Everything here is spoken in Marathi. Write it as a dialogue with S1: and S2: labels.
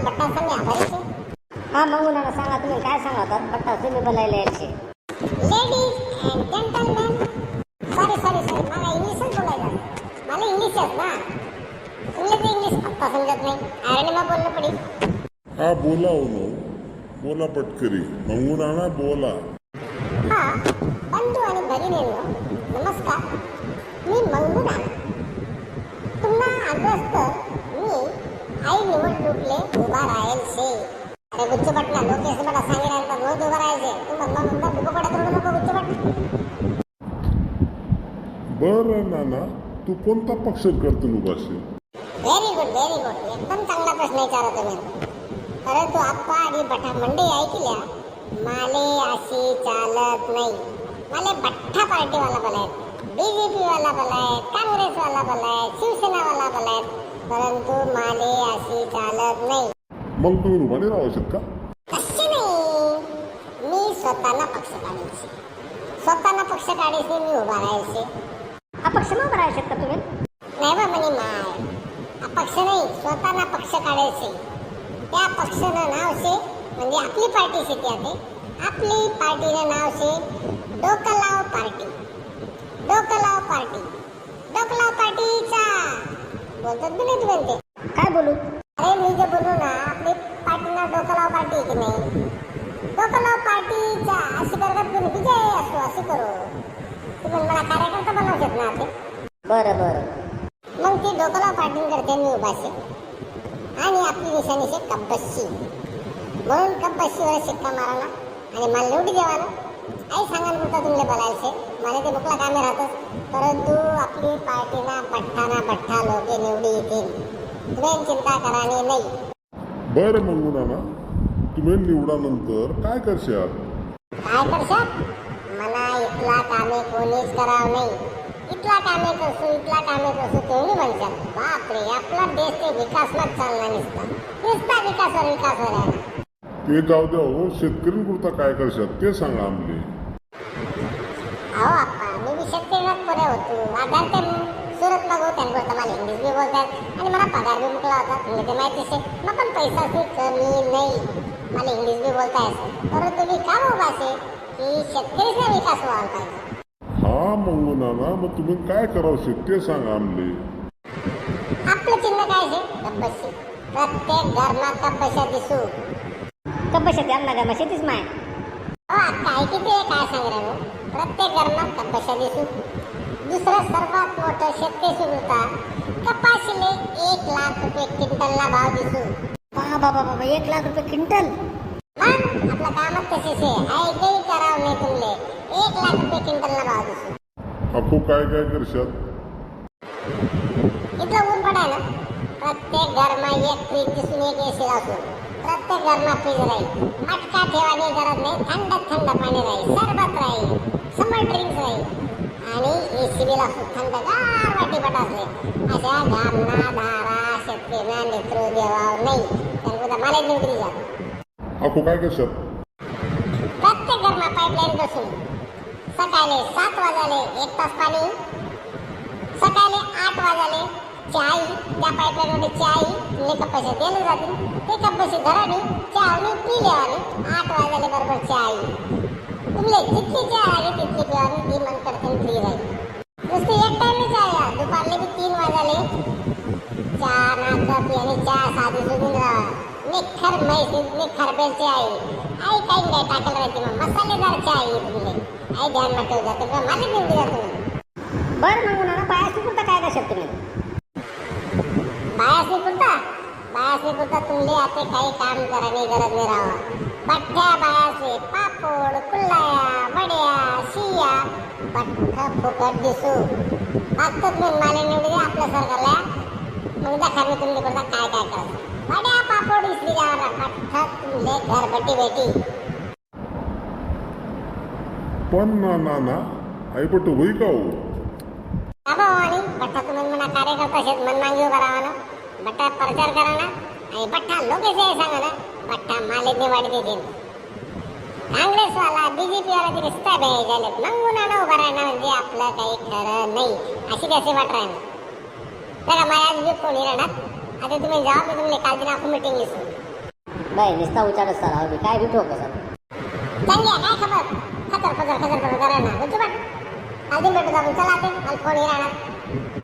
S1: बट्टा संगे आभारी छे।
S2: हाँ मंगुना सांगा तुम्हें काय सांगा होता बट्टा तुम्ही बोलायला यायचे
S1: लेडीज अँड जेंटलमॅन, सॉरी मला इंग्लिशच बोलायचं, मला इंग्लिशच ना, तुमले तो इंग्लिश पत्ता समजत नाही, आयरणी में बोलणं पडेल।
S3: हाँ बोला उनो, बोला पटकरी मंगूना ना बोला।
S1: हाँ बंधू आणि भगिनींनो नमस्कार, मी मंगुना। तुम्हा अगस्त मी आई निवडणूकले उभा राहील शे। अरे गुच्छ पटना लोकेश बडा सांगे राहता रोज उभा राहील शे, तू म्हणता उभं पडत रडू नको गुच्छ पटना।
S3: बरं नाना, तू कोणता पक्ष करतो उभाशी?
S1: व्हेरी गुड एकदम चांगला प्रश्न विचारा तुम्ही। परंतु आप्पा आणि बठा मंडई ऐकल्या, माले अशी चालत नाही, माले बठ्ठा पार्टी वाला बोलाय, बीजेपी वाला बोलाय, काँग्रेस वाला बोलाय, शिवसेना वाला बोलाय, परंतु माले अशी चालत नाही।
S3: मग तुम्ही उभा नाही राहू शकत का?
S1: कशी नाही, मी स्वतःला पक्ष काढायचे, स्वतःला पक्ष काढायचे, मी उभा राहायचे।
S2: अपक्ष न उभा राहू शकता तुम्ही?
S1: नाही बा म्हणे माय, अपक्ष नाही, स्वतःला पक्ष काढायचे। त्या पक्षाचं नाव शे म्हणजे आपली पार्टी शे, त्याते आपली पार्टीचं नाव शे डोकलाव पार्टी, डोकलाव पार्टी, डोकलाव पार्टीचा बोलतात बी नाही तुम्ही ते
S2: काय बोलू?
S1: अरे मी जे बोलू ना, आपली पार्टीना डोकलाव पार्टी की नाही, डोकलाव पार्टीचा अशी करत तुम्ही विजय असो अशी करू, तुम्ही मला कार्यकर्ता बनवू शकत ना ते।
S2: बरं
S1: मग ती डोकलाव पार्टी करते मी उभाशी, आणि आपली निशाणी शे कब्बशी, म्हणून कब्बशीवर शिक्का माराना आणि मला निवडी देवाना। आई सांगाल कुठं तुमले बोलायचे, मला ते बुकला कामे राहतच, परंतु आपली पार्टीना बठ्ठा लोके निवडी येतील, तुम्ही चिंता कराने नाही।
S3: बरं मंगूना ना, तुम्ही निवडानंतर काय करशाल?
S1: काय करशात? मला इथला कामे कोणीच कराव नाही, इथला कामे करसू तुम्ही म्हणशाल। बापरे, आपला देश ते विकासलाच चालला नुसता विकासवर आहे।
S3: ते जाऊ द्या हो, शेतकऱ्यांपुरता काय करशाल ते सांगा आमले।
S1: अहो आप्पा, मी बी शेतकरीलाच पुढे होतो, आधार ते सुरत बघू त्यांना मला इंग्लिश बी बोलतात आणि मला पगार बी मुकला होता, तुम्ही ते माहिती शे, मग पण पैसा बी कमी नाही, मला इंग्लिश बी बोलता येते, परंतु मी का उभा शे की शेतकरीचा विकास व्हायला पाहिजे।
S3: हाँ मंगूना ना, मग तुम्ही काय करावं शे ते सांगा आमले।
S1: आपलं चिन्ह काय शे? कब्बशी, प्रत्येक घरमा कब्बशा दिसू।
S2: कब्बशा आमना गामा शेतीच माय।
S1: हो काय किती काय सांग रे, प्रत्येक घरमा कब्बशा दिसू। दुसरं सर्वात मोठं शेतकरी सुविधा, कपाशीले 1 लाख रुपये क्विंटलला भाव दिसू।
S2: बाबा 1 लाख रुपये क्विंटल?
S1: मग आपलं कामच तसेच आहे, काही करावं नाही तुमले, 1 लाख रुपये क्विंटलला भाव दिसू।
S3: आपो काय करशाल?
S1: इथलं ऊन पडाय ना, प्रत्येक घरमा एक फ्रीज दिसून, एक एसी असो, प्रत्येक घरमा फ्रीज राहील, मटका ठेवायची गरज नाही, थंड पाणी राहील, सरबत राहील, समर ड्रिंक्स राहील, आणि एसी बी लागतो थंडगार वाटीपट असले, अशा घामना धारा शेतकऱ्यांना नेतृत्व देवाव नाही, त्यांना मला निवडी द्या।
S3: आपो काय करशाल?
S1: प्रत्येक घरमा पाईपलाईन बसून सकाळी 7 वाजाले 1 तास पाणी, सकाळी 8 वाजाले चाय, त्या पाईपलाईनमध्ये चाय तुमले कपाशी दिले जातील, ते कपाशी धरावी चावणी पी लेवानी, 8 वाजाले बरोबर चाय, तुमले जितकी चाय आली तितकी पिवानी, ती मन करते फ्री राहील। नुसती एक टाइम चाय, दुपारले बी 3 वाजाले चहा नाश्ता पी आणि चहा साधी सोडून राहा, निखर बेलची आई काही काय टाकलं राहते, मग मसालेदार चाय तुमले आई ध्यान मध्ये ठेव जाते, मला निवडी द्या तुम्ही।
S2: बरं मंगुना बायाशी पुरता काय करशाल तुम्ही?
S1: बायाशी पुरता तुमले आता काही काम करायची गरज नाही राहा, बठ्ठ्या बायासे पापड कुल्लाया वड्या शिया बठ्ठा फुकट दिसू। मागतच मी मला निवडी द्या आपल्या सरकारला, मग दाखा मी तुमले पुरता काय करायचं, वड्या पापड इसली द्यावा बठ्ठा तुमले घरबटी भेटी।
S3: पण नाना ऐपट होई का हो?
S1: आणि बठ्ठा तुम्ही म्हणा कार्यकर्ता शेत मन मागे उभा राहा ना, बठ्ठा प्रचार करा ना, आणि बठ्ठा लोकेश सांगा ना, बठ्ठा मालेतने वाढ देतील। काँग्रेसवाला बीजेपीवाला तरी रिश्ता भेट झाले, मंगुना न उभा राहणं म्हणजे आपलं काही खरं नाही, अशी कशी वाट राहणार। बघा माझ्या आज कोणी राहणार, आता तुम्ही जावा, मी तुम्ही काल दिन आपण मीटिंग लिसू
S2: बाई नुसता उच्चारच सर मी काय बी ठोक सर
S1: चांगली आहे काय खबर खतर खतर करा ना बुजू पण अगदी भेटू आपण चला ते मला फोन येणार